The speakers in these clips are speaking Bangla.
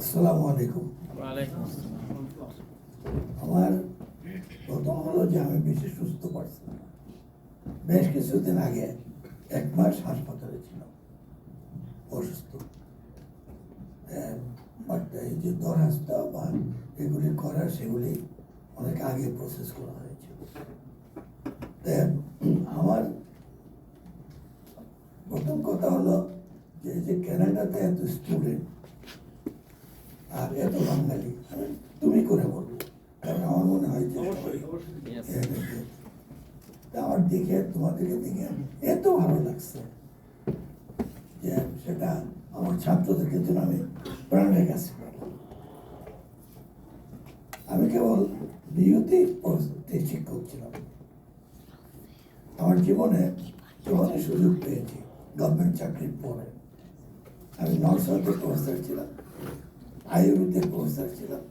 আসসালামু আলাইকুম। ওয়ালাইকুম আসসালাম। আমার প্রথম হলো যে আমি বেশি সুস্থ পারছি না। বেশ কিছুদিন আগে 1 মাস হাসপাতালে ছিলাম অসুস্থ। বাট এই যে দরখাস্ত বা এগুলি করার সেগুলি অনেক আগে প্রসেস করা হয়েছিল। আমার প্রথম কথা হলো যে ক্যানাডাতে এত স্টুডেন্ট আর এত বাঙালি, আমি তুমি করে বলবো, কারণ আমার মনে হয় যে আমার দিকে তোমাদেরকে দিকে এত ভালো লাগছে যে সেটা আমার ছাত্রদেরকে জন্য আমি প্রাণের কাছে পাবো। আমি কেবল বিউটি শিক্ষক ছিলাম। আমার জীবনে যখনই সুযোগ পেয়েছি গভর্নমেন্ট চাকরির পরে, আমি নর্থ সাউথের প্রফেসর ছিলাম, আইইউতে প্রফেসর ছিলাম,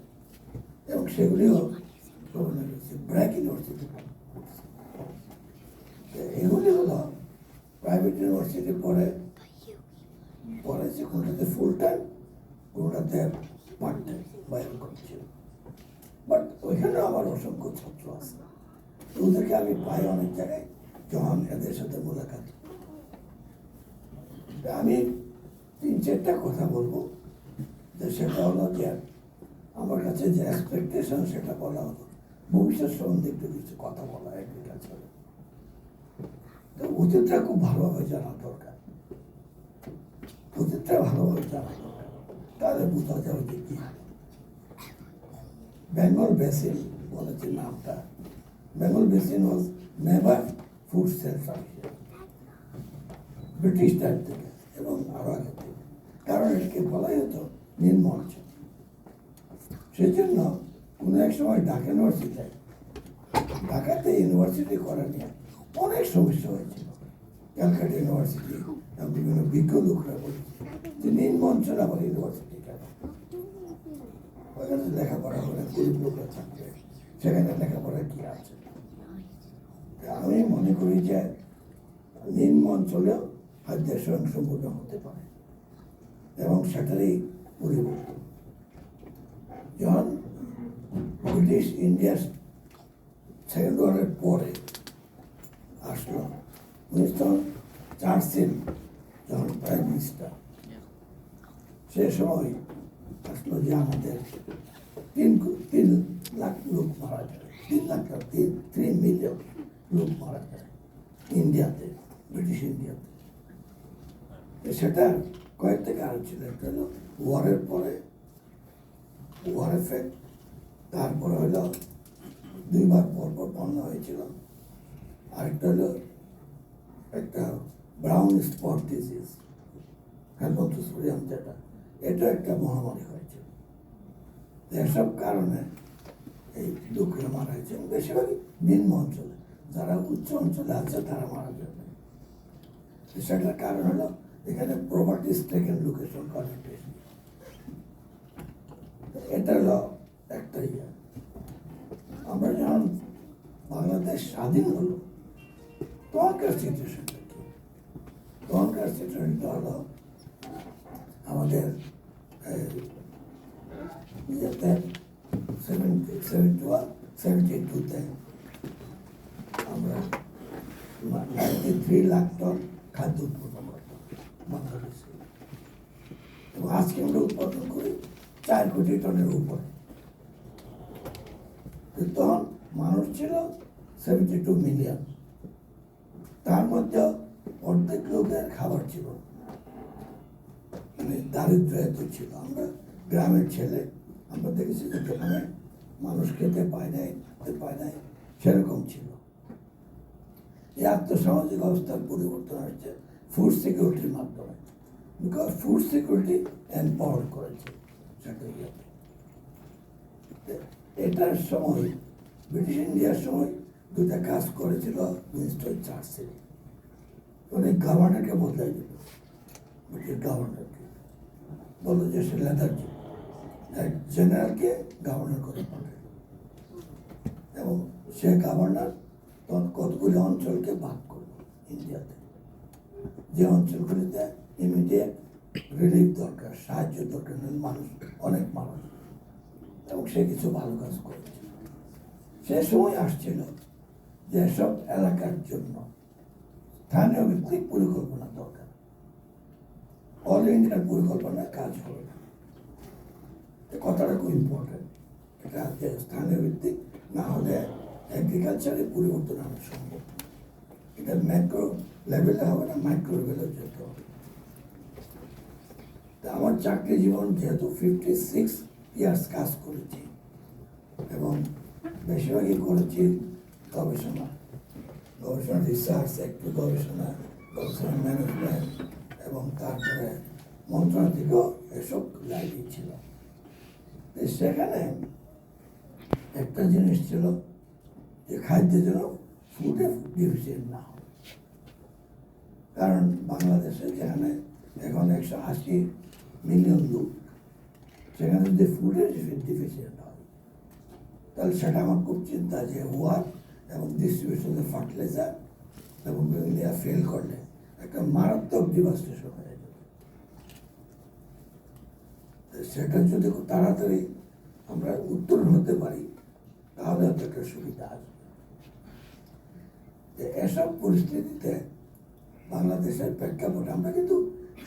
এবং সেগুলিও ব্র্যাক ইউনিভার্সিটি। এগুলি হলো প্রাইভেট ইউনিভার্সিটি পড়েছি, কোনোটাতে ফুল টাইম, কোনোটাতে পার্ট টাইম বা এরকম ছিল। বাট ওইখানেও আমার অসংখ্য ছাত্র আছে, ওদেরকে আমি পাই অনেক জায়গায় যখন এদের সাথে মোলাকাত। আমি 3-4টা কথা বলবো, যে সেটা হলো যে আমার কাছে যে এক্সপেকটেশন সেটা বলা হলো, ভবিষ্যৎ সম্বন্ধে একটু কিছু কথা বলা এগ্রিকালচারে। তো অতীতটা খুব ভালোভাবে জানা দরকার, অতীতটা ভালোভাবে জানা দরকার, তাহলে বোঝা যাবে যে কি বেঙ্গল বেসিন বলেছে নামটা। Bengal basin was never food self sufficient, British time থেকে এবং আরো আগে থেকে, কারণ এটাকে বলাই হতো নিম্ন অঞ্চল। সেই জন্য কোনো এক সময় ঢাকা ইউনিভার্সিটি, ঢাকাতে ইউনিভার্সিটি করা নিয়ে অনেক সমস্যা হয়েছিল। ক্যালকাটা ইউনিভার্সিটি বিভিন্ন বিজ্ঞ লোকরা বলেছে যে নিম্ন অঞ্চল আবার ইউনিভার্সিটি কেন, ওইখানে লেখাপড়া করে গরিব লোকরা থাকবে, সেখানে লেখাপড়া কি আছে। আমি মনে করি যে নিম্ন অঞ্চলেও খাদ্যের স্বয়ংসম্পূর্ণ হতে পারে এবং সেটারই পরিবর্তন। যখন ব্রিটিশ ইন্ডিয়ার সেকেন্ড ওয়ারের পরে আসলো, উইনস্টন চার্চিল যখন প্রাইম মিনিস্টার, সে সময় আসলো যে আমাদের 3 লাখ লোক মারা যায়, 3 লাখ 3 মিলিয়ন লোক মারা যায় ইন্ডিয়াতে, ব্রিটিশ ইন্ডিয়াতে। সেটা কয়েকটা কারণ ছিল। একটা হলো ওয়ারের পরে ওয়ার এফেক্ট, তারপরে হলো 2 বার পরপর বন্যা হয়েছিল, আরেকটা হলো একটা ব্রাউন স্পট ডিজিজ, হেলমন্থোসোরিয়াম, যেটা এটা একটা মহামারী হয়েছিল। এসব কারণে এই লোকেরা মারা গেছে, বেশিরভাগই নিম্ন অঞ্চলে। যারা উচ্চ অঞ্চলে আছে তারা মারা যাবে। সেটার কারণ হলো এখানে প্রপার্টি স্টেকেন লোকেশন অনেক বেশি। এটা হলো একটা ইয়ে। আমরা যখন বাংলাদেশ স্বাধীন হলো, তখনকার সিচুয়েশনটা কি? তখনকার সিচুয়েশনটা হলো আমাদের ইয়েতে 72-তে আমরা 93 লাখ টন খাদ্য উৎপাদন করতাম বাংলাদেশে, এবং আজকে আমরা উৎপাদন করি 4 কোটি টনের উপরে। তখন মানুষ ছিল 72 মিলিয়ন, তার মধ্যে অর্ধেক লোকের খাবার ছিল, মানে দারিদ্র এত ছিল। আমরা গ্রামের ছেলে, আমরা দেখেছি যে গ্রামে মানুষ খেতে পায় নাই সেরকম ছিল। এই আর্থসামাজিক অবস্থার পরিবর্তন হচ্ছে ফুড সিকিউরিটির মাধ্যমে, বিকজ ফুড সিকিউরিটি এম্পাওয়ার করেছে সেটা। এটার সময় ব্রিটিশ ইন্ডিয়ার সময় 2টা কাজ করেছিল উইনস্টন চার্চিল। উনি গভর্নরকে বদলাই দিল, ব্রিটিশ গভর্নরকে বললো যে সে লেদারজি এক জেনারেলকে গভর্নর করে পাঠায়, এবং সে গভর্নর তখন কতগুলি অঞ্চলকে ভাগ করলো ইন্ডিয়াতে, যে অঞ্চলগুলিতে ইমিডিয়েট রিলিফ দরকার, সাহায্য দরকার, মানুষ অনেক মানুষ, এবং সে কিছু ভালো কাজ করেছে। সে সময় আসছিল যে সব এলাকার জন্য স্থানীয় ভিত্তিক পরিকল্পনা দরকার, অল ইন্ডিয়ার পরিকল্পনায় কাজ হবে না। কথাটা খুব ইম্পর্টেন্ট, এটা যে স্থানীয় ভিত্তিক না হলে এগ্রিকালচারে পরিবর্তন আনা সম্ভব। এটা ম্যাক্রো লেভেলে হবে না, মাইক্রো লেভেলে যেতে হবে। তা আমার চাকরি জীবন যেহেতু 56 ইয়ার্স কাজ করেছি এবং বেশিরভাগই করেছি গবেষণা, রিসার্চ, একটু গবেষণা ম্যানেজমেন্ট, এবং তারপরে মন্ত্রণালয় থেকেও এসব লাইনই ছিল। সেখানে একটা জিনিস ছিল যে খাদ্যের জন্য ফুডে ডিফিসিয়েন্ট না হয়। কারণ বাংলাদেশে যেখানে এখন 180 মিলিয়ন লোক, সেখানে যদি ফুডের ডিফিসিয়েন্ট হয় তাহলে সেটা আমার খুব চিন্তা যে ওয়ার এবং ডিস্ট্রিবিউশনের ফার্টিলাইজার এবং বিভিন্ন ফেল করলে একটা মারাত্মক ডিভাস্টেশন হয়ে যাবে। সেটা যদি খুব তাড়াতাড়ি আমরা উত্তরণ হতে পারি তাহলে হয়তো একটা সুবিধা আসবে। এসব পরিস্থিতিতে বাংলাদেশের প্রেক্ষাপট, আমরা কিন্তু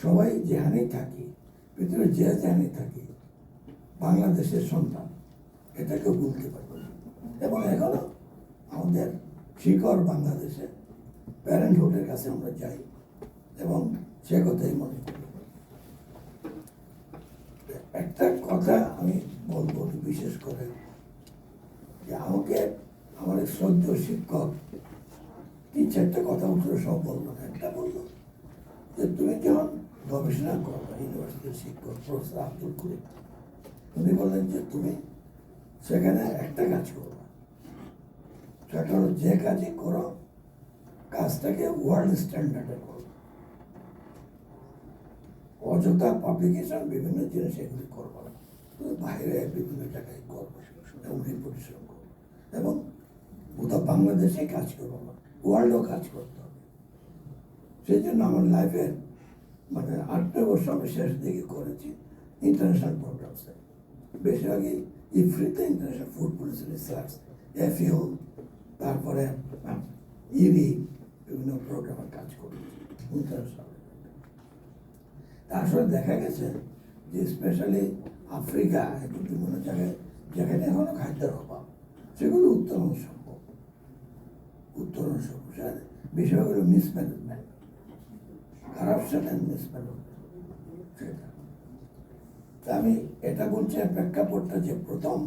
সবাই যেখানেই থাকি, পৃথিবীর যেখানেই থাকি, বাংলাদেশের সন্তান, এটাকে বলতে পারবো না। এবং এখনো আমাদের শিকড় বাংলাদেশে, প্যারেন্টহুডের কাছে আমরা যাই এবং সে কথাই মনে করি। একটা কথা আমি বলবো বিশেষ করে, যে আমাকে আমার এক শ্রদ্ধেয় শিক্ষক 3-4টা কথা উঠলো, সব বললো না, একটা বললো যে তুমি যখন গবেষণা করবা, ইউনিভার্সিটির শিক্ষক প্রফেসর আব্দুল করিম, উনি বললেন যে তুমি সেখানে একটা কাজ করবা, সেটা হলো যে কাজই করো কাজটাকে ওয়ার্ল্ড স্ট্যান্ডার্ডে করো। অযথা পাবলিকেশন বিভিন্ন জিনিস এগুলি করবো না, বাইরে বিভিন্ন জায়গায় করবো এবং রিপোর্টেশন করবো, এবং কোথাও বাংলাদেশে কাজ করবো না, ওয়ার্ল্ডও কাজ করতে হবে। সেই জন্য আমার লাইফের 8 বছর আমি শেষ দিকে করেছি ইন্টারন্যাশনাল প্রোগ্রামসে, বেশিরভাগই ইফ্রিতে international food policy research, FAO, তারপরে ইরি, বিভিন্ন প্রোগ্রামে কাজ করেছি ইন্টারন্যাশনাল। আসলে দেখা গেছে যে স্পেশালি আফ্রিকা বিভিন্ন জায়গায় যেখানে এখনো খাদ্যের অভাব, সেগুলো উত্তরণ সম্ভব। বেশিরভাগ হলো মিসম্যানেজমেন্ট, কারাপশন অ্যান্ড মিসম্যানেজমেন্ট। সেটা আমি এটা বলছি প্রেক্ষাপটটা যে প্রথম,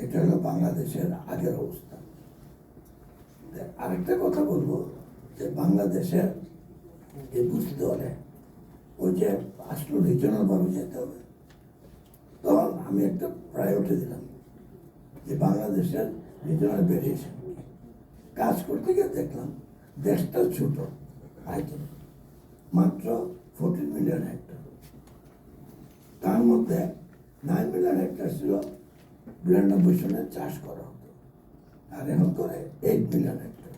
এটা হলো বাংলাদেশের আগের অবস্থা। আরেকটা কথা বলবো যে বাংলাদেশের বুঝতে হলে ওই যে আসলে রিজনাল ভাবে যেতে হবে, তখন আমি একটা প্রায়োরিটি দিলাম যে বাংলাদেশের রিজনাল ভেরিয়েশন। কাজ করতে গিয়ে দেখলাম দেশটা ছোট আয়তন, মাত্র 14 মিলিয়ন হেক্টর, তার মধ্যে 9 মিলিয়ন হেক্টর ছিল 92 সনে চাষ করা হতো, আর এখন করে 8 মিলিয়ন হেক্টর,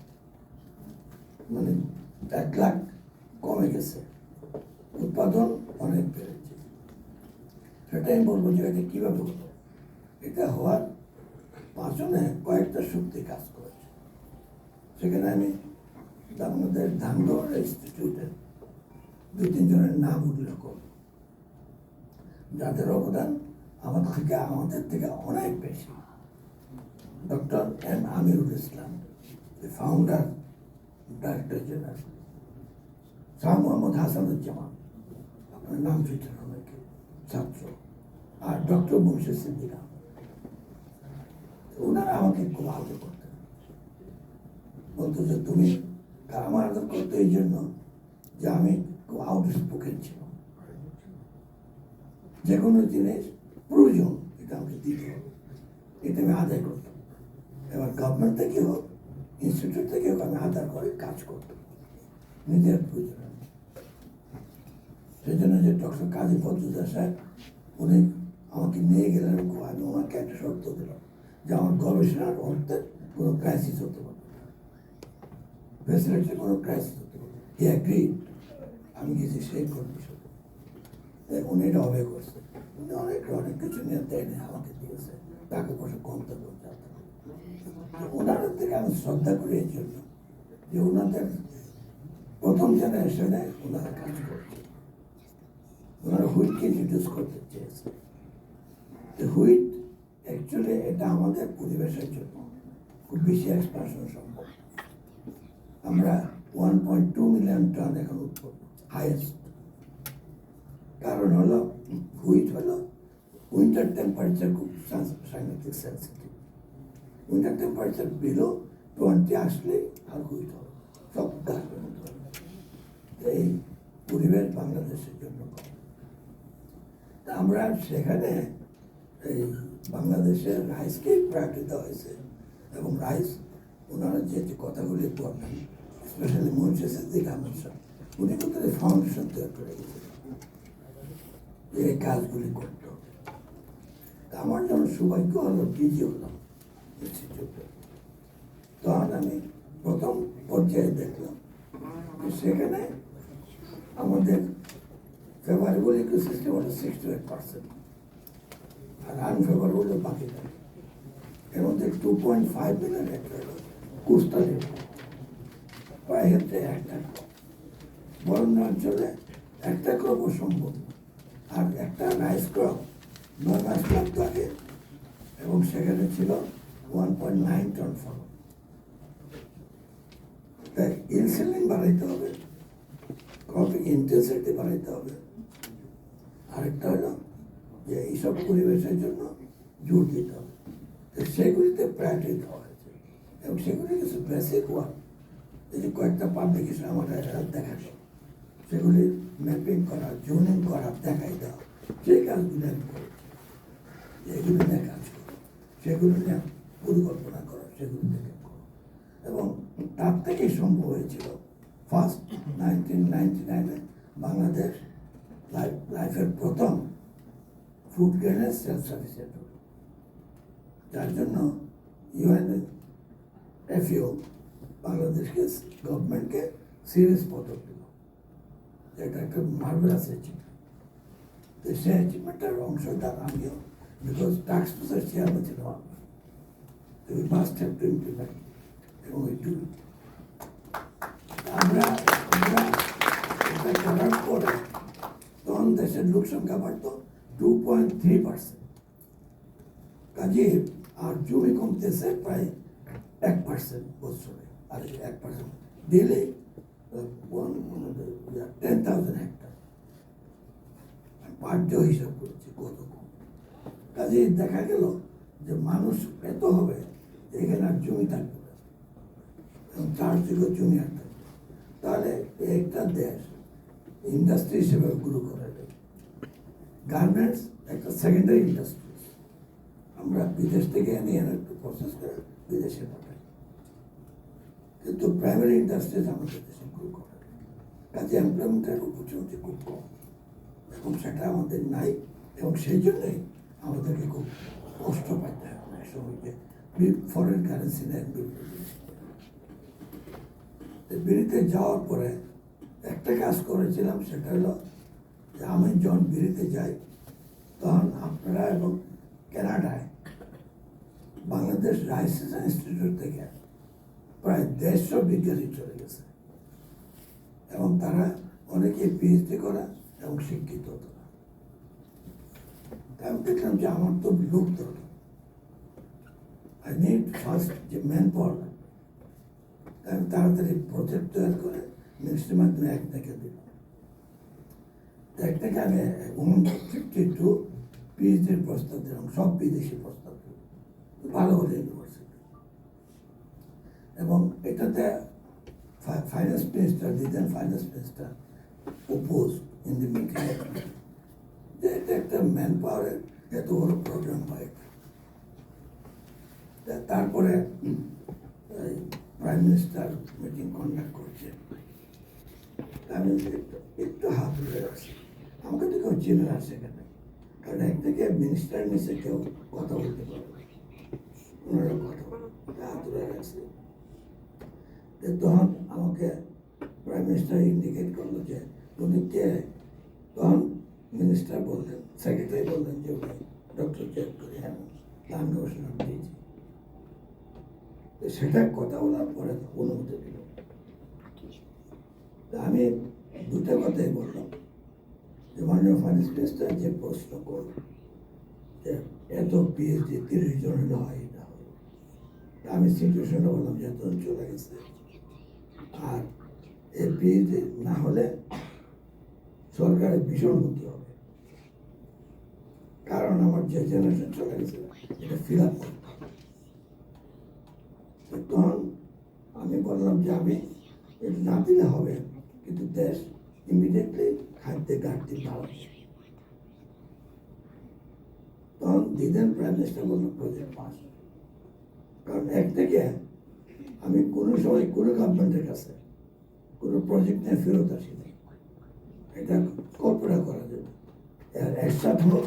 1 লাখ কমে গেছে, উৎপাদন অনেক বেড়েছে। সেটাই বলবো যে এটা কীভাবে হলো। এটা হওয়ার পাঁচনে কয়েকটা শক্তি কাজ করেছে। সেখানে আমি আমাদের ধানগড় ইনস্টিটিউটের 2-3 জনের নাম উল্লেখ করব, যাদের অবদান আমাদের থেকে অনেক বেশি। Doctor M. Amirul Islam, founder, director general. Shah Mohammad Hasanuzzaman, আপনার নাম শুনছেন অনেকে, ছাত্র। আর ডক্টর মুর্শিদ সিদ্দিক আহমেদ, ওনারা আমাকে খুব আদর করতেন, বলতো যে তুমি, আমার আদর করতো এই জন্য যে আমি খুব আউটস্পোকেন ছিলাম, যে কোনো জিনিস প্রয়োজন এটা আমাকে দিতে হবে, এটা আমি আদায় করতাম। এবার গভর্নমেন্ট থেকে হোক, ইনস্টিটিউট থেকে হোক, আমি আদায় করে কাজ করতাম নিজের প্রয়োজন। সেই জন্য যে ডক্টর কাজী ফজলুল্লাহ সাহেব, উনি আমাকে নিয়ে গেলেন, আমি ওনাকে একটা শর্ত দিলাম যে আমার গবেষণার অর্থে কোনো ক্রাইসিস হতে পারবে না, ফেসিলিটির কোনো ক্রাইসিস হতে পারবে। হি অ্যাগ্রিড, আমি গেছি সেই কন্ডিশন। উনি এটা হবে করছে, উনি অনেক অনেক কিছু নিয়ে দেয়নি, আমাকে দিয়েছে, টাকা পয়সা কমতে বলতে। ওনাদের থেকে আমি শ্রদ্ধা করি এই জন্য যে ওনাদের প্রথম জেনারেশনে ওনারা কাজ করছে, ওনারা হুইটকে ইন্ট্রোডিউস করতে চেয়েছে। হুইট অ্যাকচুয়ালি এটা আমাদের পরিবেশের জন্য খুব বেশি এক্সপানশন সম্ভব। আমরা 1.2 মিলিয়ন টন এখন উৎপন্ন, হাইয়েস্ট। কারণ হলো হুইট হলো উইন্টার টেম্পারেচার খুব সাংঘাতিক সেন্সিটিভ। উইন্টার টেম্পারেচার বিলো 20 আসলে আর হুইট হবে, সব গাছের মতো হবে। এই পরিবেশ বাংলাদেশের জন্য আমরা সেখানে এই বাংলাদেশের রাইসকেই প্রায়োরিটি দেওয়া হয়েছে। এবং রাইস ওনারা যে কথাগুলি বললেন, স্পেশালি মুন্সি সিদ্দিক আহমেদ সাহেব, উনি কিন্তু ফাউন্ডেশন তৈরি করে গেছিলেন যে এই কাজগুলি করতে হবে। আমার যেমন সৌভাগ্য হলো ডিজি হলাম ইনস্টিটিউটে, তখন আমি প্রথম পর্যায়ে দেখলাম সেখানে আমাদের ফেভারেবল ইকোসিস্টেম হলো 68%, আর আনফেভারেবল বাকি থাকে। এর মধ্যে 2.5 মিলিয়ন হেক্টর হলো কোস্টাল এরিয়া, প্রায় হচ্ছে একটা বরণ্য অঞ্চলে একটা ক্রপও সম্ভব, আর একটা রাইস ক্রপ 9 মাস লাগতো আগে, এবং সেখানে ছিল 1.9 টন ফলন। তাই ইনসিলিং বাড়াইতে হবে, ক্রপিং ইন্টেন্সিটি বাড়াইতে হবে। আরেকটা হলো যে এইসব পরিবেশের জন্য জোর দিতে হবে, সেগুলিতে প্রায়োরিটি দেওয়া হয়েছে। এবং সেগুলি কিছু বেসিক ওয়ার্ক, এই যে কয়েকটা পাবলিকেশন আমাদের দেখা যায়, সেগুলি ম্যাপিং করা, জোনিং করা, দেখাই দেওয়া, সেই কাজগুলি আমি করেছি। এগুলি নিয়ে কাজ করো, সেগুলি নিয়ে পরিকল্পনা করো, সেগুলি দেখে করো। এবং তার থেকেই সম্ভব হয়েছিল ফার্স্ট 1999-এ বাংলাদেশ লাইফের প্রথম ফুড গ্রেনের সেলফ সাফিসিয়েন্ট, যার জন্য UNFAO বাংলাদেশকে গভর্নমেন্টকে সিরিয়াস পদক দিল, এটা একটা মার্ভেলাস অ্যাচিভমেন্ট। তো সেই অ্যাচিভমেন্টের অংশদার আমিও, বিকজ টাস্ক ফোর্সের চেয়ারম্যান ছিল আমি, তো we must have to implement, এবং উই ডু। আমরা এটা করার পরে তখন দেশের লোক সংখ্যা বাড়তো 2.3%, কাজে আর জমি কমতেছে প্রায় 1% বছরে, আর 1% দিলে 10,000 হেক্টর পার ডে হিসাব করেছে কত কম। কাজে দেখা গেল যে মানুষ এত হবে এখানে আর জমি থাকবে না, এবং তার থেকে জমি আর থাকবে, তাহলে একটা দেশ ইন্ডাস্ট্রি হিসেবে গ্রো করে দেবে। গার্মেন্টস একটা সেকেন্ডারি ইন্ডাস্ট্রি, আমরা বিদেশ থেকে এনে একটু প্রসেস করে বিদেশে পাঠাই, কিন্তু প্রাইমারি ইন্ডাস্ট্রিজ আমাদের দেশে গ্রো করে, কাজে এমপ্লয়মেন্টের অপরচুনিটি খুব কম, এবং সেটা আমাদের নাই। এবং সেই জন্যই আমাদেরকে খুব কষ্ট পাইতে হয় অনেক সময়, যে ফরেন কারেন্সি নেয়। বিড়িতে যাওয়ার পরে একটা কাজ করেছিলাম, সেটা হলো যে আমি যখন বিড়িতে যাই তখন আপনারা এবং কানাডায় বাংলাদেশ রাইস ইনস্টিটিউট থেকে প্রায় 150 বিজ্ঞানী চলে গেছে, এবং তারা অনেকে পিএইচডি করা এবং শিক্ষিত তারা। আমি দেখলাম যে আমার তো লোক দরকার, আই নিড ফার্স্ট যে ম্যান পাওয়ার লাগবে। আমি তাড়াতাড়ি প্রজেক্ট তৈরি করে মিনিস্ট্রির মাধ্যমে একটাকে দিলাম। একটাকে আমি 52 পিএইচডির প্রস্তাব দিলাম, সব বিদেশি প্রস্তাব দিলাম, ভালো ভালো ইউনিভার্সিটি। এবং এটাতে ফাইন্যান্স মিনিস্টার দিতেন, finance minister oppose in the meeting, যে এটা একটা ম্যান পাওয়ারের এত বড় প্রোগ্রাম হয়। তারপরে প্রাইম মিনিস্টার মিটিং কন্ডাক্ট করছে, আমি একটু হাত ধরে আছি, আমাকে তো কেউ চিনে না সেখানে, কারণ একদিকে মিনিস্টার নিচে কেউ কথা বলতে পারবে, ওনারা কথা বলে হাত ধরে রাখছে। তখন আমাকে প্রাইম মিনিস্টার ইন্ডিকেট করলো যে উনি কে, তখন মিনিস্টার বললেন, সেক্রেটারি বললেন যে ডক্টর চেক করে হ্যাঁ নাম ঘোষণা দিয়েছি। সেটা কথা বলার পরে অনুমতি দিল। আমি দুটা কথাই বললাম যে মাননীয় ফাইন্যান্স মিনিস্টার যে প্রশ্ন করল যে এত পিএইচডি 30 জন হলে হয় এটা হয়, আমি সিচুয়েশনে বললাম যে এতজন চলে গেছে, আর এই পিএইচডি না হলে সরকারের ভীষণ ক্ষতি হবে, কারণ আমার যে জেনারেশন চলে গেছে এটা ফিল আপ করতে হবে। তখন আমি বললাম যে আমি এটা না দিলে হবে, কিন্তু দেশ ইমিডিয়েটলি খাদ্যে ঘাটতি বাড়াবে। তখন দিলেন প্রাইম মিনিস্টার বলল প্রজেক্ট পাস, কারণ এক থেকে আমি কোনো সময় কোনো গভর্নমেন্টের কাছে কোনো প্রজেক্ট নিয়ে ফেরত আসিনি, এটা কল্পনা করা যাবে। একসাথ হোক,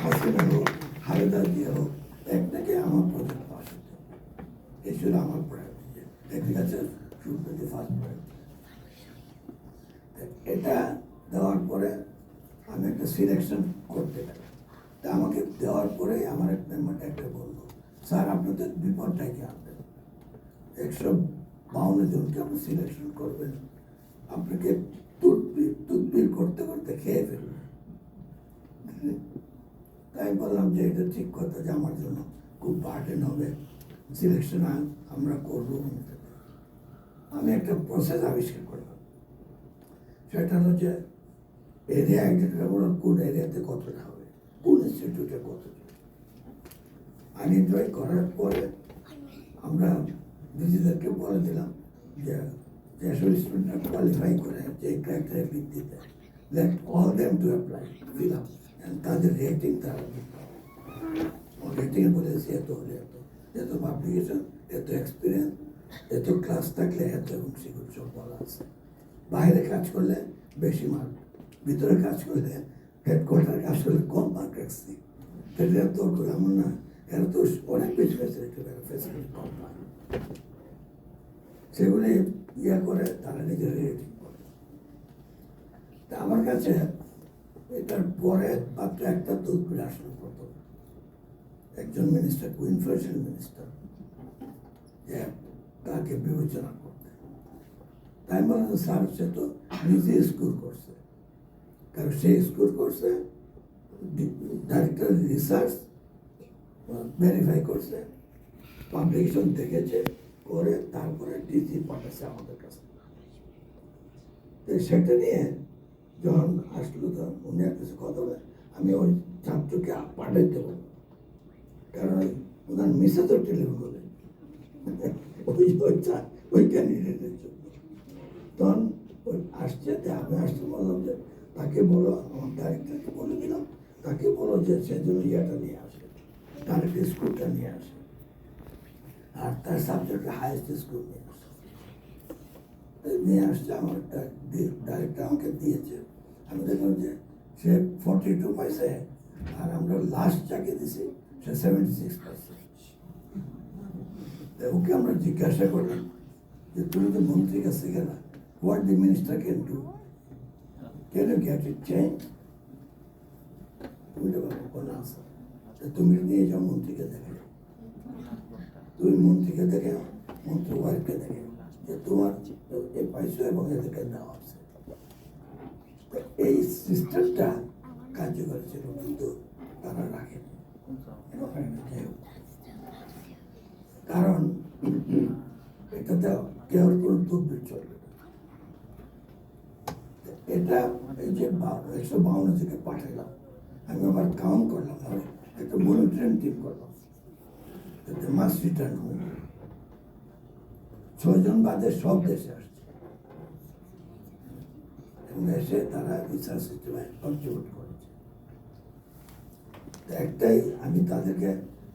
হাসিনা হোক, হায়দার দিয়ে হোক, এক থেকে আমার প্রজেক্ট পাস হতে হবে, এই ছিল আমার priority. Agriculture should be the first priority. এটা দেওয়ার পরে আমি একটা সিলেকশন করতে গেলাম। তা আমাকে দেওয়ার পরে আমার এক মেম্বার একটা বললো, স্যার আপনি তো বিপদটাকে আনবেন, 152 জনকে আপনি সিলেকশন করবেন, আপনাকে তুদবির করতে করতে খেয়ে ফেলবেন। তাই বললাম যে এটা ঠিক কথা, যে আমার জন্য খুব বার্ডেন হবে, সিলেকশন আমরা করবো। আমি একটা প্রসেস আবিষ্কার করলাম, সেটা হলো যে এরিয়া আইডেন্টিফাই করলাম কোন এরিয়াতে কতটা হবে, কোন ইনস্টিটিউটে কতটা। আইডেন্টিফাই করার পরে আমরা নিজেদেরকে বলে দিলাম যে যেসব স্টুডেন্টরা কোয়ালিফাই করে যে ক্রাইটেরিয়ার ভিত্তিতে, late all them to apply, fill up, তাদের রেটিং তারা দিতে হবে। রেটিংয়ে বলেছি এত হলে এত পাবলিকেশন, এত এক্সপিরিয়েন্স, এত ক্লাস থাকলে এত, এবং সেগুলো সব বলা আছে। বাইরে কাজ করলে বেশি মার্ক, ভিতরে কাজ করলে হেডকোয়ার্টার কাজ করলে কম মার্ক রাখছি। সেটা তো এমন না, এরা তো অনেক বেশি ফেসিলিটি কম পায়, সেগুলি ইয়ে করে তারা নিজের রেটিং করে। তা আমার কাছে এটার পরে মাত্র একটা তদবির আসলো, প্রথম একজন মিনিস্টার, ইনফ্লুয়েন্সিয়াল মিনিস্টার, যে তাকে বিবেচনা করতে। তাই বলেন স্যার সে তো নিজে স্কোর করছে, কারণ সে স্কোর করছে, ডাইরেক্টর রিসার্চ ভেরিফাই করছে, পাবলিকেশন দেখেছে, করে তারপরে ডিজি পাঠাচ্ছে আমাদের কাছে। তো সেটা নিয়ে যখন আসলো, তখন উনি একটা কথা বলে, আমি ওই ছাত্রকে পাঠাইতে বলবো, কারণ ওনার মিসে তো টেলিফোন করলেন ওই ক্যান্ডিডেটের জন্য। তখন ওই আসছে, আমি আসতে বললাম যে তাকে বলো, আমার ডাইরেক্টরকে বলে দিলাম, তাকে বলো যে সে জন্য ইয়েটা নিয়ে আসে, তার একটা স্কুলটা নিয়ে আসে, আর তার সাবজেক্টে হাইয়েস্ট স্কুল নিয়ে আসে। নিয়ে আসছে, আমার একটা ডাইরেক্টর আমাকে দিয়েছে। আমি দেখলাম যে সে 42 পাইছে, আর আমরা লাস্ট যাকে দিছি সে 76 পাইছে। ওকে আমরা জিজ্ঞাসা করলাম যে তুমি তো মন্ত্রীর কাছে গেলা, what the minister can do, can you get it change? তুমি তো বলো কোনো আনসার, তুমি নিয়ে যাও মন্ত্রীকে দেখে, তুমি মন্ত্রীকে দেখে, মন্ত্রী ওয়াইফকে দেখে যে তোমার এ পাইছো এবং এদেরকে দেওয়া আছে। এই সিস্টেমটা কার্যকরী ছিল, কিন্তু তারা রাখেনি। কারণ এটাতে কেউ কোনো তদবির চলবে না। এটা এই যে 152 থেকে পাঠালাম, আমি আবার কাউন্ট করলাম, আর একটা মনিটরিং টিম করলাম, মাস রিটার্ন হোম 6 জন বাদে সব দেশে আসছে, এবং এসে তারা রিসার্চ সিস্টেমে কন্ট্রিবিউট করেছে। একটাই, আমি তাদেরকে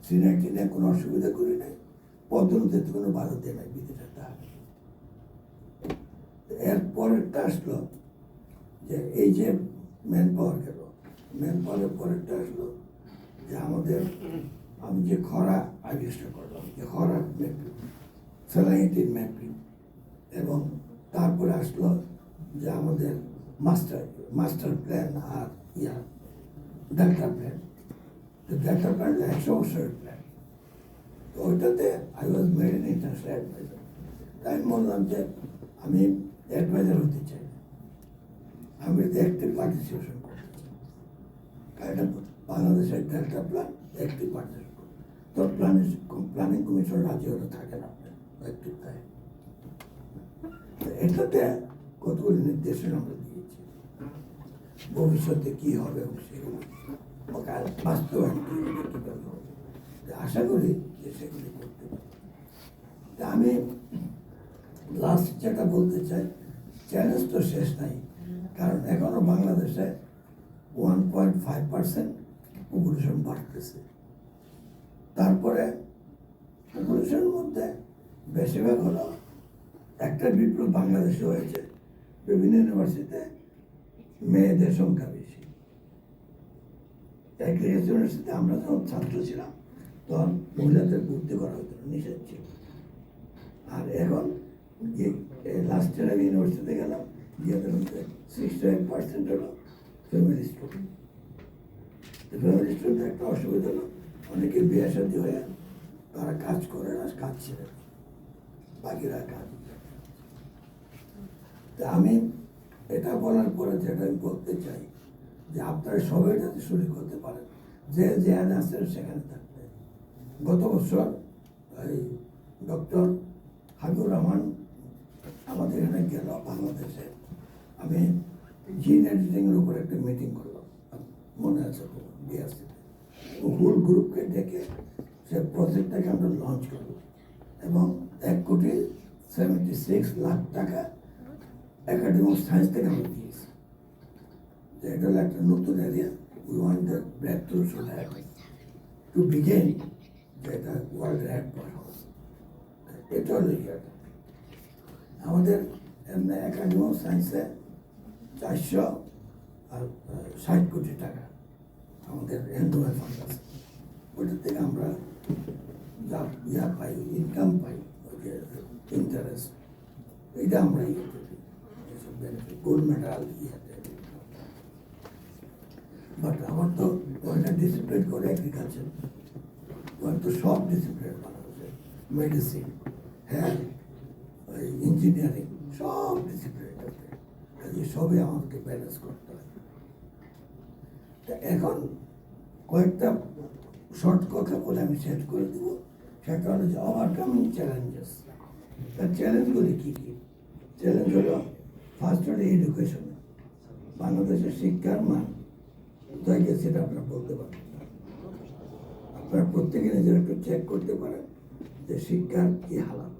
সিনিয়রিটি নিয়ে কোনো অসুবিধা করি নাই, পদোন্নতিতে কোনো বাধা দেয় নাই, বিদেশে তা। এরপরেরটা আসলো যে এই যে ম্যান পাওয়ার গেল, ম্যান পাওয়ারের পরেরটা আসলো যে আমাদের, আমি যে খরা আবিষ্কার করলাম, যে খরা ম্যাপিং, স্যালাইনিটির ম্যাপিং, এবং তারপরে আসলো যে আমাদের মাস্টার প্ল্যান আর ডেল্টা প্ল্যান। তো ডেল্টা প্ল্যান 100 বছরের প্ল্যান। তো ওইটাতে I was made an international advisor. তাই আমি বললাম যে আমি অ্যাডভাইজার হতে চাই না, আমি অ্যাক্টিভ পার্টিসিপেশন করতে চাই। কারণ বাংলাদেশের ডেল্টা প্ল্যান অ্যাক্টিভ পার্টিসিপেশন, তো প্ল্যানিং কমিশন রাজি হতে থাকে না অ্যাক্টিভ থাকে। এটাতে কতগুলি নির্দেশনা আমরা দিয়েছি, ভবিষ্যতে কি হবে সেগুলো বাস্তবায়ন কীভাবে হবে, আশা করি যে সেগুলি করতে পারি। আমি লাস্ট যেটা বলতে চাই, চ্যালেঞ্জ তো শেষ নাই, কারণ এখনো বাংলাদেশে 1.5% পপুলেশন বাড়তেছে। তারপরে পপুলেশনের মধ্যে বেশিরভাগ হলো একটা বিপ্লব বাংলাদেশে হয়েছে, বিভিন্ন ইউনিভার্সিটিতে মেয়েদের সংখ্যা বেশি। এগ্রিকালচার ইউনিভার্সিটিতে আমরা যখন ছাত্র ছিলাম তখন মহিলাদের ভর্তি করা হতো না, নিষেধ ছিল। আর এখন লাস্ট ইয়ার আমি ইউনিভার্সিটিতে গেলাম, গিয়ে দেখলাম 68% হলো ফ্যামিলি স্টুডেন্ট। ফ্যামিলি স্টুডেন্টের একটা অসুবিধা হলো, অনেকে বিয়ে শাদী হয়ে তারা কাজ করে না, কাজ ছেড়ে বাকিরা কাজ। তা আমি এটা বলার পরে যেটা আমি বলতে চাই যে আপনারা সবাই যাতে শুরু করতে পারেন, যে যেখানে আছেন সেখানে থাকবে। গত বছর এই ডক্টর হাবিবুর রহমান আমাদের এখানে গেল বাংলাদেশে। আমি জিন এডিটিংয়ের উপর একটা মিটিং করলাম, মনে আছে তো, বিএসসিতে। হোল গ্রুপকে ডেকে সে প্রজেক্টটাকে আমরা লঞ্চ করব এবং 1,76 লাখ টাকা একাডেমি অফ সায়েন্স থেকে আমরা দিয়েছি। যে এটা হলো একটা নতুন area, we want the breakthrough should have to begin, যে এটা ওয়ার্ল্ডের হেডকোয়ার্টার হবে। এটা হলো ইয়েটা আমাদের এমনি একাডেমি অফ সায়েন্সে 460 কোটি টাকা আমাদের এন্ডোমেন্ট ফান্ড আছে। ওইটার থেকে আমরা যা পাই, ইনকাম পাই, ওই যে ইন্টারেস্ট, এটা আমরা ইয়েতে দিই, এসব বেনিফিট, গোল্ড মেডাল ইয়েতে। বাট আমার তো ওইটা ডিসিপ্লিন করে এগ্রিকালচার, ওই তো সব ডিসিপ্লিন বানাচ্ছে, মেডিসিন, হেলথ, ইঞ্জিনিয়ারিং, সব ডিসিপ্লিন আছে, সবই আমাকে ব্যালেন্স করতে হয়। তা এখন কয়েকটা শর্ট কথা বলে আমি শেষ করে দেবো। সেটা হলো যে ওভারকামিং চ্যালেঞ্জেস। তার চ্যালেঞ্জগুলি কী কী? চ্যালেঞ্জ হলো ফার্স্ট হলো এডুকেশন। বাংলাদেশের শিক্ষার মান কোথায় গেছে সেটা আপনারা বলতে পারেন। আপনারা প্রত্যেকে নিজের একটু চেক করতে পারেন যে শিক্ষার কী হালাত।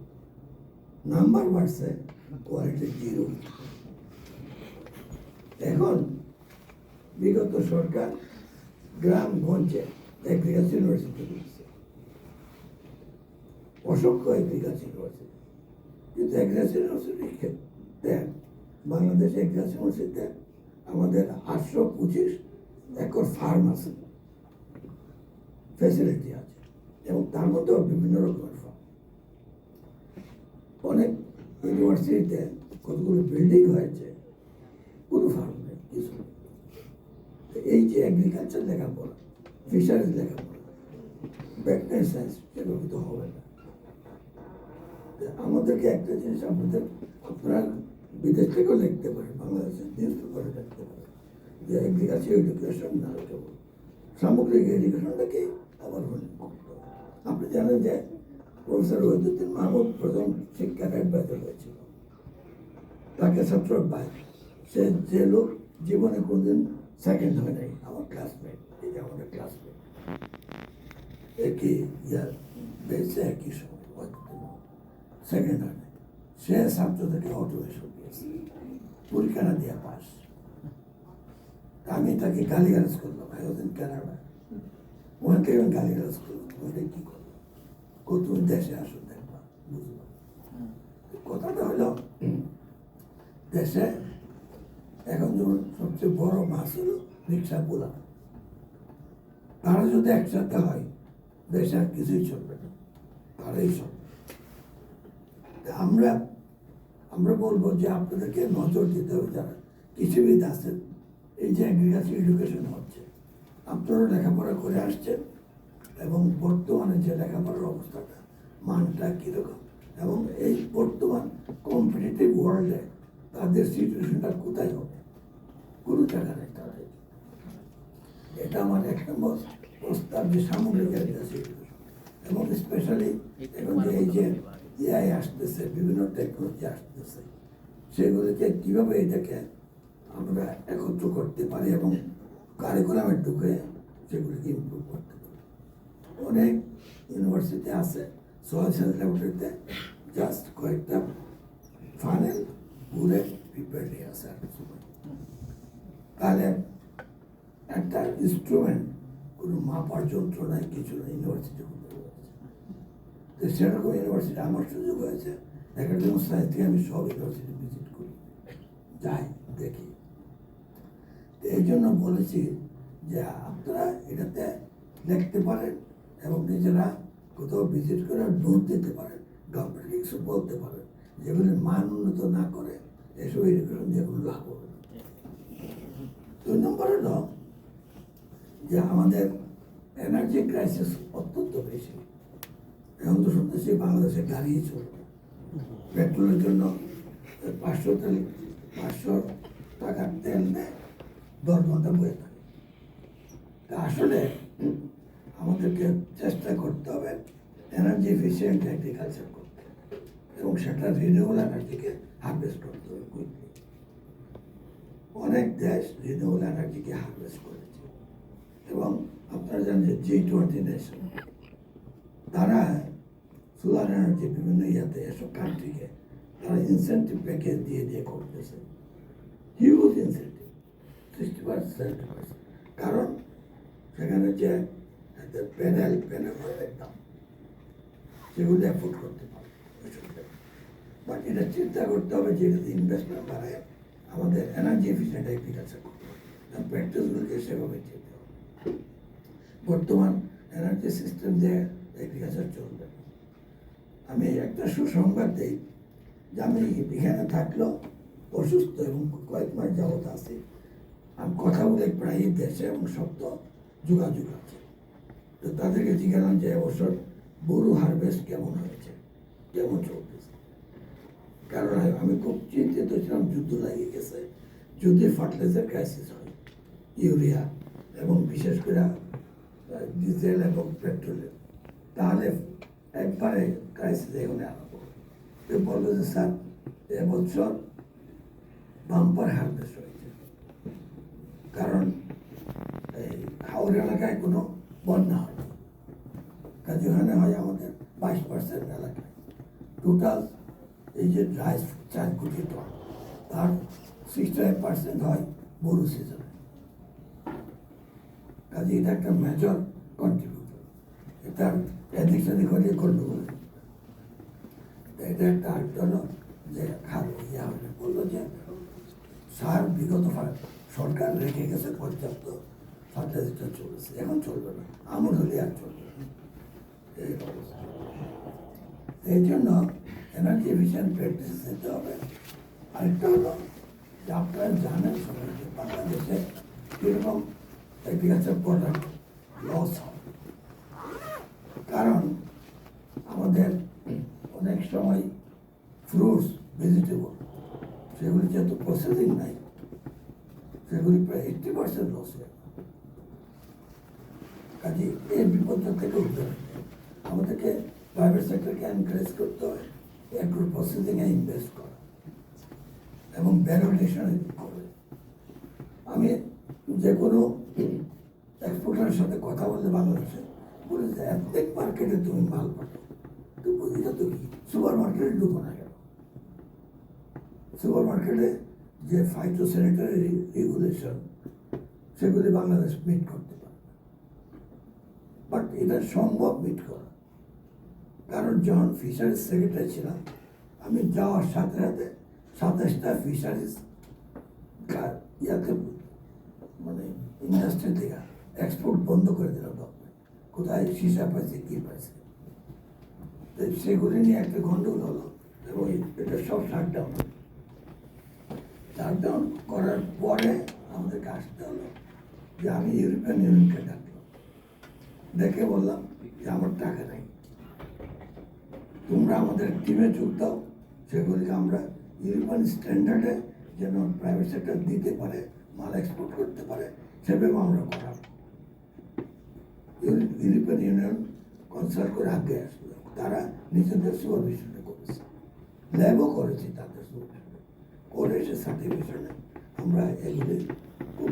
নাম্বার বাড়ছে, কোয়ালিটি জিরো। এখন বিগত সরকার গ্রামগঞ্জে এগ্রিকালচার ইউনিভার্সিটি দিচ্ছে, অসংখ্য এগ্রিকালচার ইউনিভার্সিটি, কিন্তু এগ্রিকালচার ইউনিভার্সিটি দেন বাংলাদেশে এগ্রিকালচার ইউনিভার্সিটিতে আমাদের 825 একর ফার্ম আছে, ফ্যাসিলিটি আছে, এবং তার মধ্যেও বিভিন্ন রকমের ফার্ম। অনেক ইউনিভার্সিটিতে কতগুলো বিল্ডিং হয়েছে, কোনো ফার্ম নেই, কিছু নেই। এই যে এগ্রিকালচার লেখাপড়া, ফিশারিজ লেখাপড়া, ভেটেরিনারি সায়েন্স, সেভাবে তো হবে না। আমাদেরকে একটা জিনিস আপনারা বিদেশ থেকেও লিখতে পারেন, বাংলাদেশের নিউজ পেপারে লিখতে পারেন যে এগ্রিকালচার এডুকেশন না কেবল সামগ্রিক এডুকেশনটাকে আবার করতে হবে। আপনি জানেন যে প্রফেসর ওহিদুদ্দিন মাহমুদ প্রথম শিক্ষার অ্যাডভাইজার হয়েছিল, তাকে ছাত্র পায়, সে যে লোক জীবনে কোনদিন সেকেন্ড হয় নাই, আমার ক্লাসমেট, এই যে আমাদের ক্লাসমেট, একই ইয়ার বেঁচে একই সময় সেকেন্ড হয় নাই, সে ছাত্রদেরকে অটোমেশন দিয়েছে, পরীক্ষা না দিয়ে পাস। আমি তাকে গালিগালাজ করলাম, আই ওয়াজ ইন কানাডা, ওনাকে আমি গালিগালাজ করলাম, ওইটা কী করলো, তুমি দেশে আসো দেখবা বুঝবা। কথাটা হলো দেশে এখন যেমন সবচেয়ে বড় মাছ হলো রিক্সা পোলা, তারা যদি একসাথে হয় দেশে আর কিছুই চলবে না, তারাই সব। আমরা বলবো যে আপনাদেরকে নজর দিতে হবে যারা কৃষিবিদ আছেন, এই যে এগ্রিকালচার এডুকেশন হচ্ছে, আপনারাও লেখাপড়া করে আসছেন এবং বর্তমানে যে লেখাপড়ার অবস্থাটা মানটা কীরকম এবং এই বর্তমান কম্পিটিটিভ ওয়ার্ল্ডে তাদের সিচুয়েশনটা কোথায় হবে, কোনো জায়গা নেই তাদের। এটা আমার এক নম্বর প্রস্তাব যে সামগ্রিক এডুকেশন এবং স্পেশালি এখন যে এই যে এআই আসতেছে, বিভিন্ন টেকনোলজি আসতেছে, সেগুলিকে কীভাবে এটাকে আমরা একত্র করতে পারি এবং কারিকুলামে ঢুকে সেগুলিকে ইমপ্রুভ করতে পারি। অনেক ইউনিভার্সিটি আছে সয়েল সায়েন্স ল্যাবরেটরিতে জাস্ট কয়েকটা ফানেল পুরে প্রিপেয়ার হয়ে আছে আর কিছু না। তাহলে একটা ইনস্ট্রুমেন্ট কোনো মাপার যন্ত্র নাই, কিছু নাই, ইউনিভার্সিটি তো সেরকম ইউনিভার্সিটি আমার সুযোগ হয়েছে। একাডেমিক সায়েন্স থেকে আমি সব ইউনিভার্সিটি ভিজিট করি, যাই, দেখি। এই জন্য বলেছি যে আপনারা এটাতে লিখতে পারেন এবং নিজেরা কোথাও ভিজিট করে নোট দিতে পারেন, গভর্নমেন্টকে কিছু বলতে পারেন, যেগুলি মান উন্নত না করে এসব এডুকেশন দিয়ে কোনো লাভ হবে না। 2 নম্বর হলো যে আমাদের এনার্জি ক্রাইসিস অত্যন্ত বেশি। এখন তো শুনতেছি বাংলাদেশে গাড়িই চলবে, পেট্রোলের জন্য 500 টাকার তেল নেয়, 10 ঘন্টা বয়ে থাকে। তা আসলে আমাদেরকে চেষ্টা করতে হবে এনার্জি এফিসিয়েন্ট এগ্রিকালচার করতে এবং সেটা রিনিউয়েবল এনার্জিকে হারভেস্ট করতে হবে কুইকলি। অনেক দেশ রিনিউয়েবল এনার্জিকে হারভেস্ট করেছে এবং আপনারা জানেন যে G20 নেশন, তারা সোলার এনার্জি বিভিন্ন ইয়াতে এসব কান্ট্রিকে তারা ইনসেন্টিভ প্যাকেজ দিয়ে দিয়ে করতেছে, হিউজ ইনসেন্টিভ, 60%, কারণ সেখানে যে প্যানেল দাম সেগুলো অ্যাফোর্ড করতে পারে। বাট এটা চিন্তা করতে হবে যে এটাতে ইনভেস্টমেন্ট বাড়ায় আমাদের এনার্জি এফিসিয়েন্ট এগ্রিকালচার করতে হবে, প্র্যাকটিসগুলোকে সেভাবে যেতে হবে। বর্তমান এনার্জি সিস্টেম দিয়ে এগ্রিকালচার চলবে। আমি একটা সুসংবাদ দিই যে আমি এখানে থাকলেও অসুস্থ এবং কয়েক মাস যাবত আছি, আমি কথা বলে প্রায় দেশে এবং শব্দ যোগাযোগ আছে। তো তাদেরকে জিজ্ঞাসলাম যে এবছর বোরো হারভেস্ট কেমন হয়েছে, কেমন চলতেছে। কারণ আমি খুব চিন্তিত ছিলাম, যুদ্ধ লাগিয়ে গেছে, যদি ফার্টিলাইজার ক্রাইসিস হয়, ইউরিয়া এবং বিশেষ করে ডিজেল এবং পেট্রোলের, তাহলে একবারে ক্রাইসিস এখানে আনবো। তো বললো যে স্যার এবছর বাম্পার হারভেস্ট হয়েছে, কারণ এই হাওড় এলাকায় কোনো বন্যা হয়, কাজে ওখানে হয় আমাদের 22% এলাকায় টোটাল এই যে রাইস 4 কোটি টন, তার 65% হয় বোরো সিজনে। কাজে এটা একটা মেজর কন্ট্রিবিউটর, এটা এদিক সেদিক হলে গন্ডগোল। এটা একটা আরেকটা হলো যে বললো যে সার বিগত সরকার রেখে গেছে পর্যাপ্ত, ফার্টিলাইজারটা চলেছে, এখন চলবে না, আমল হলে আর চলবে না, এই অবস্থা। এই জন্য এনার্জি এফিসিয়েন্ট প্র্যাকটিস নিতে হবে। আরেকটা হলো যে আপনারা জানেন সবাই যে বাংলাদেশে কীরকম এগ্রিকালচার প্রোডাক্ট লস হয়, কারণ আমাদের অনেক সময় ফ্রুটস, ভেজিটেবল সেগুলি যেহেতু প্রসেসিং নাই, সেগুলি প্রায় 80% লস হয়। কাজে এই বিপদটা থেকে উঠতে হবে, আমাদেরকে প্রাইভেট সেক্টরকে এনকারেজ করতে হয় এগ্রো প্রসেসিংয়ে ইনভেস্ট করা এবং ভ্যালুয়েশন করে। আমি যে কোনো এক্সপোর্টারের সাথে কথা বলতে বাংলাদেশে বলে যে এথনিক মার্কেটে তুমি মাল পাঠাও, তো বুঝিটা তো কি সুপার মার্কেটে ঢুকো না কেন? সুপার মার্কেটে যে ফাইটোস্যানিটারি রেগুলেশন সেগুলি বাংলাদেশ মিট করতে পারে, বাট এটা সম্ভব মিট করা। কারণ যখন ফিশারিজ সেক্রেটারি ছিলাম, আমি যাওয়ার সাথে সাথে 27টা ফিশারিজ ইয়াতে মানে ইন্ডাস্ট্রি থেকে এক্সপোর্ট বন্ধ করে দিল গভর্নমেন্ট, কোথায় সীসা পাইছে কী পাইছে, সেগুলি নিয়ে একটা গন্ডগোল হলো এবং এটা সব শাটডাউন। শাটডাউন করার পরে আমাদেরকে আসতে হলো যে আমি ইউরোপিয়ান ইউনিয়নকে ডাকলাম, ডেকে বললাম যে আমার টাকা নেই, তোমরা আমাদের টিমে যোগ দাও, সেগুলিকে আমরা ইউরোপিয়ান স্ট্যান্ডার্ডে যেন প্রাইভেট সেক্টর দিতে পারে, মাল এক্সপোর্ট করতে পারে, সেভাবে আমরা করাবো। ইউরোপিয়ান ইউনিয়ন কনসাল্ট করে আগে আসলো, তারা নিজেদের সুপারভিশনে করেছে, ল্যাবও করেছি তাদের সুপারভিশনে করে, সে সার্টিফিকেশনে আমরা এগুলি খুব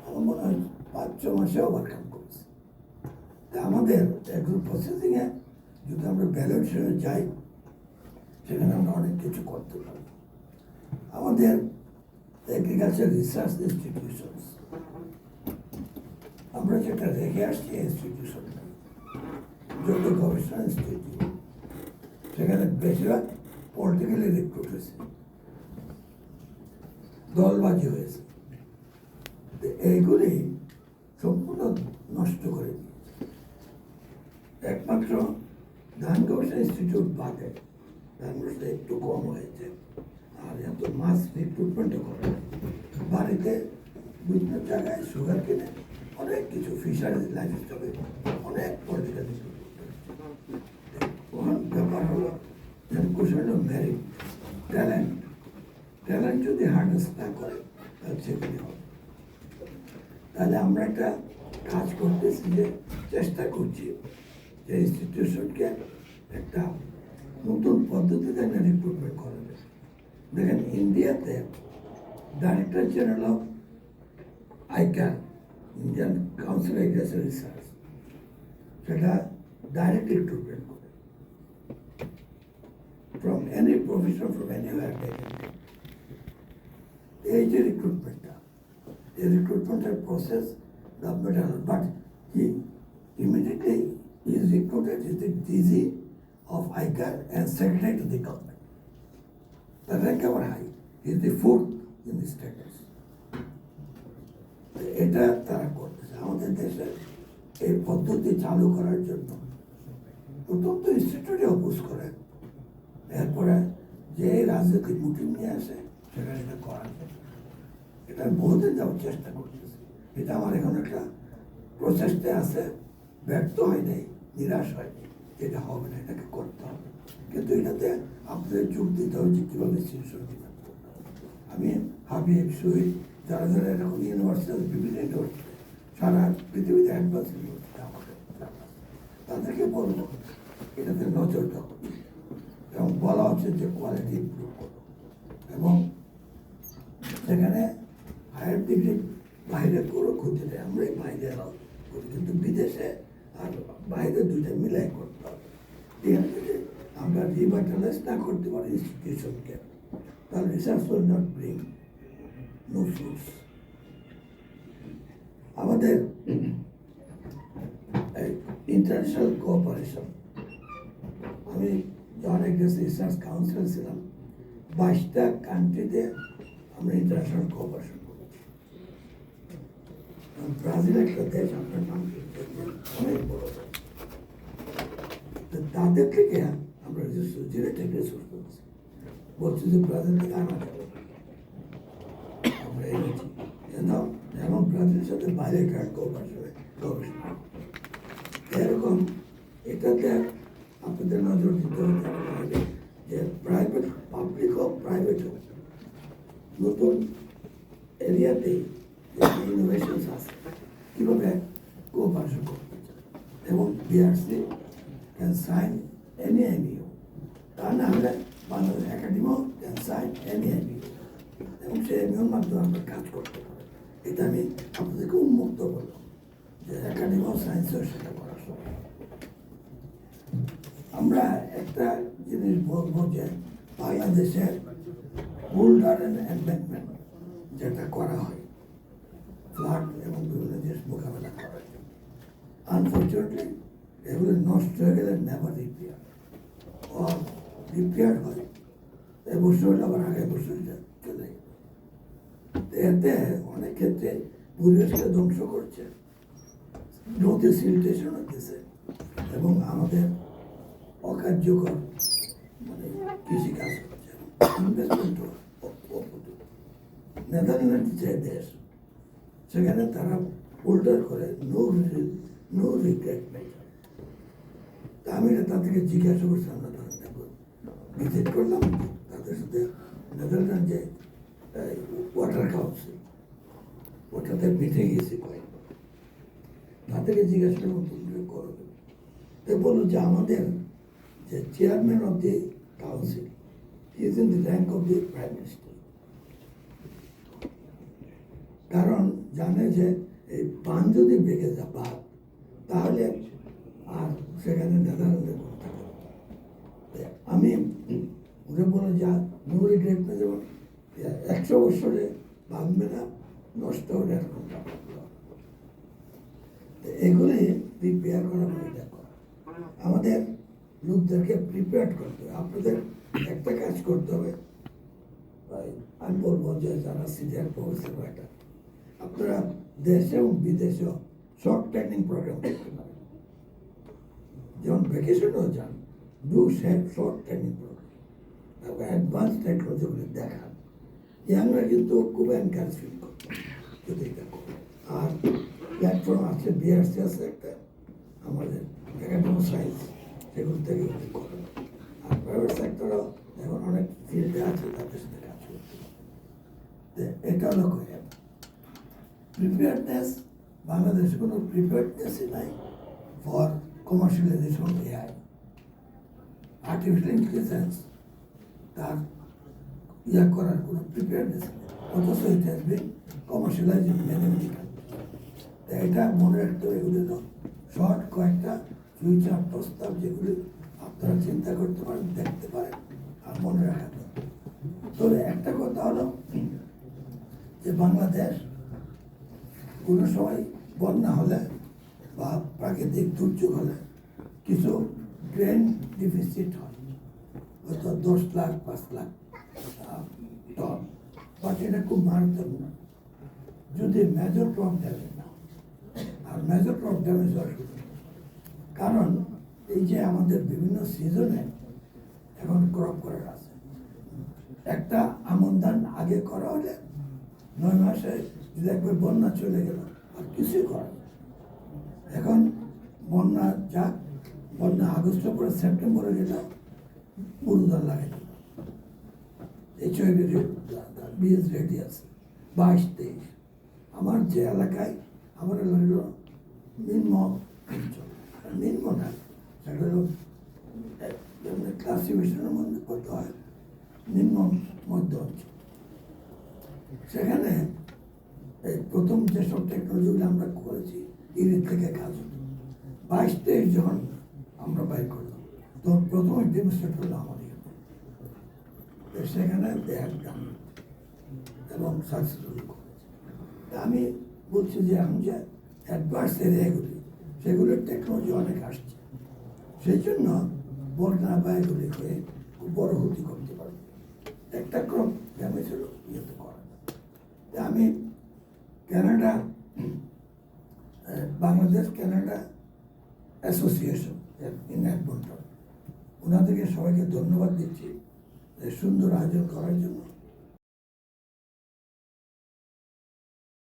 আমার মনে হয় 5-6 মাসে ওভারকাম করেছি। তা আমাদের এগ্রো প্রসেসিংয়ে যদি আমরা ব্যালেন্সে যাই, সেখানে আমরা অনেক কিছু করতে পারি। আমাদের এগ্রিকালচার রিসার্চ ইনস্টিটিউশনস আমরা যেটা রেখে আসছি, ইনস্টিটিউশন যত গবেষণা ইনস্টিটিউট, সেখানে বেশিরভাগ পলিটিক্যালি রিক্রুট হয়েছে, দলবাজি হয়েছে, এইগুলি সম্পূর্ণ নষ্ট করে দিয়েছে। একমাত্র ধান গবেষণা ইনস্টিটিউট বাদে ধান গবেষণা একটু কম হয়েছে, আর এত মাছ রিক্রুটমেন্টও করে বাড়িতে বিভিন্ন জায়গায় সুগার কিনে অনেক কিছু ফিশারিজ লাইফ স্টকে অনেক পলিটিক্যাল ব্যাপার হলো কোশ্চেন হলো মেরিট, ট্যালেন্ট যদি হার্নেস না করে তাহলে সেগুলি হবে। তাহলে আমরা একটা কাজ করতেছি, যে চেষ্টা করছি যে ইনস্টিটিউশনকে একটা নতুন পদ্ধতিতে একটা রিক্রুটমেন্ট করা যায়। দেখেন ইন্ডিয়াতে director general of ICAR, Indian council of agriculture research, সেটা ডাইরেক্ট রিক্রুটমেন্ট করে from any profession, from anywhere they can get. এই যে রিক্রুটমেন্টটা, এই রিক্রুটমেন্টের process government handle, but he immediately is recruited as the DG of ICAR and secretary to the government. The rank ever high. He is the fourth in the status. এটা তারা করতেছে। আমাদের দেশে এই পদ্ধতি চালু করার জন্য প্রথম তো ইনস্টিটিউটে অপোজ করে, এরপরে যে রাজনৈতিক মোটিভ নিয়ে আসে সেখানে এটা করা যায়। এটা আমি বহুদিন যাওয়ার চেষ্টা করতেছি, এটা আমার এখন একটা প্রচেষ্টা আছে, ব্যর্থ হয় নাই, নিরাশ হয়নি, এটা হবে না, এটাকে করতে হবে। কিন্তু এটাতে আপনাদের যোগ দিতে হবে যে কীভাবে ইনস্টিটিউশন ডিমান্ড করতে হবে। আমি হাবিব, শহীদ, যারা যারা এরকম ইউনিভার্সিটি, বিভিন্ন ইউনিভার্সিটি, সারা পৃথিবীতে অ্যাডভান্স ইউনিভার্সিটি আমাদের, তাদেরকে বলবো এটাতে নজর দাও, এবং বলা হচ্ছে যে কোয়ালিটি ইমপ্রুভ করো, এবং সেখানে হায়ার ডিগ্রি বাইরে করো, ক্ষতি নেই, আমরাই বাইরে এলাও করি, কিন্তু বিদেশে আর বাইরে দুইটা মিলাই করতে হবে। এখানে যদি আমরা রিভাইটালাইজ না করতে পারি ইনস্টিটিউশনকে, তাহলে research will not bring no fruits. আমাদের ইন্টারন্যাশনাল কোঅপারেশন, আমি যখন এগ্রিকালচার রিসার্চ কাউন্সিল ছিলাম, 22টা কান্ট্রিতে আমরা ইন্টারন্যাশনাল কোঅপারেশন করেছি। ব্রাজিল একটা দেশ, আপনার নাম অনেক বড় দেশ, তাদের থেকে আমরা ডিরেক্ট রিসোর্স করছি, বলছি যে ব্রাজিল থেকে আনা যাবে, আমরা এনেছি, এবং ব্রাজিলের সাথে বাইরে কার্ড কোঅপারেশনে গবেষণা। এরকম এটাতে আপনাদের নজর দিতে হবে যে প্রাইভেট, পাবলিক হোক প্রাইভেট হোক, নতুন এরিয়াতে ইনোভেশনস আছে, কীভাবে কোঅপারেশন করতে চায়, এবং BRC can sign any MU, তা না হলে বাংলাদেশ একাডেমিও ক্যান সাইন এনি এমইউ, এবং সেই এমইউর মাধ্যমে আমরা কাজ করতে পারি। এটা আমি আপনাদেরকে উন্মুক্ত করলাম যে একাডেমি অফ সায়েন্সের সেটা করার সময় আমরা একটা জিনিস বলবো যে বাংলাদেশের বোল্ডার এম্বাঙ্কমেন্ট যেটা করা হয় ফ্লাড এবং বিভিন্ন জিনিস মোকাবেলা করার জন্য, আনফর্চুনেটলি এগুলো নষ্ট হয়ে গেলে নেভার রিপেয়ার, ও রিপেয়ার হয় এবছর হলে আবার আগে বছর চলে গেল। এতে অনেক ক্ষেত্রে পরিবেশকে ধ্বংস করছে, নদী সিলটেশন হতেছে, এবং আমাদের অকার্যকর মানে কৃষিকাজ হচ্ছে, ইনভেস্টমেন্ট নেদারল্যান্ড যে দেশ, সেখানে তারা উল্টার করে নো রিগ্রেট মেজার। তা আমি তাদেরকে জিজ্ঞাসা করছিলাম, না ধরেন ভিজিট করলাম তাদের সাথে নেদারল্যান্ড যে ওয়াটার কাউন্সিল, ওটাতে মিটে গেছি কয়েকবার। তাদেরকে জিজ্ঞাসা করলাম তুমি করো, তো বললো যে আমাদের যে chairman of the council is in the rank of the prime minister. কারণ জানে যে এই পান যদি বেগে যা বাদ, তাহলে আর সেখানে নেদারল্যান্ডের কোনো থাকে না। আমি ওরা বলে যা নো রিগ্রেট না, যেমন 100 বছরে ভাঙবে না, নষ্ট হলে এরকম এগুলি প্রিপেয়ার করা মানে দেখো, আমাদের লোকদেরকে প্রিপেয়ার করতে হবে। আপনাদের একটা কাজ করতে হবে, আমি বলবো যে যারা সিনিয়র প্রফেসর এটা, আপনারা দেশে এবং বিদেশেও শর্ট ট্রেনিং প্রোগ্রাম করতে পারেন। যেমন ভ্যাকেশনেও যান, ডু শর্ট ট্রেনিং প্রোগ্রাম, তারপর অ্যাডভান্স টেকনোলজিগুলি দেখান। ইয়াংরা কিন্তু খুব এনকারেজ ফিল করতে যদি এটা করে। আর প্ল্যাটফর্ম আছে, বিআরসি আছে একটা, আমাদের একাডেমিক সায়েন্স, সেগুলো থেকে করে। আর প্রাইভেট সেক্টরও এখন অনেক ফিল্ডে আছে, তাদের সাথে কাজ করতে। এটা হলো প্রিপেয়ারনেস। বাংলাদেশে কোনো প্রিপেয়ারনেসই নাই for commercialisation AI, artificial intelligence. তার করার কোনো প্রিপেয়ারনেস নেই, অথচ it has been commercialise in mathematical. এটা মনে রাখতে হবে। এগুলি শর্ট কয়েকটা ফিউচার প্রস্তাব, যেগুলি আপনারা চিন্তা করতে পারেন, দেখতে পারেন আর মনে রাখা। তবে একটা কথা হলো যে বাংলাদেশ কোনো সময় বন্যা হলে বা প্রাকৃতিক দুর্যোগ হলে কিছু ড্রেন ডিফিসিট হয়, হয়তো 10 লাখ 5 লাখ টন, বাট এটা খুব মারাত্মক না যদি মেজর ক্রপ ড্যামেজ না। আর মেজর ক্রপ ড্যামেজ হওয়ার শুরু, কারণ এই যে আমাদের বিভিন্ন সিজনে এখন ক্রপ করার আছে। একটা আমন ধান আগে করা হলে 9 মাসে যদি একবার বন্যা চলে গেল আর কিছুই করা যায়। এখন বন্যা যাক, বন্যা আগস্টে পরে সেপ্টেম্বরে গেলে পুরো ধান লাগাই দিল। এইচআইভি বীজ রেডি আছে 22-23। আমার যে এলাকায়, আমার এলাকা নিম্ন অঞ্চল, নিম্ন না, সেটা হলো ক্লাসিফিকেশনের মধ্যে করতে হয় নিম্ন মধ্য অঞ্চল। সেখানে এই প্রথম যেসব টেকনোলজিগুলো আমরা করেছি, ইরির থেকে কাজ হতো 22-23 যখন আমরা বাইর করলাম, তখন প্রথমে ডেমনস্ট্রেট হলো আমাদের সেখানে এবং সাকসেসফুল করেছে। আমি বলছি যে এখন যে অ্যাডভান্স এরিয়াগুলি, সেগুলোর টেকনোলজি অনেক আসছে, সেই জন্য বন্যা বা এগুলি হয়ে খুব বড় ক্ষতি করতে পারবে। একটা ক্রপ ড্যামেজ হলো ইয়েতে করা। আমি Canada, Bangladesh Canada association in Edmonton, ওনাদেরকে সবাইকে ধন্যবাদ দিচ্ছি সুন্দর আয়োজন করার জন্য।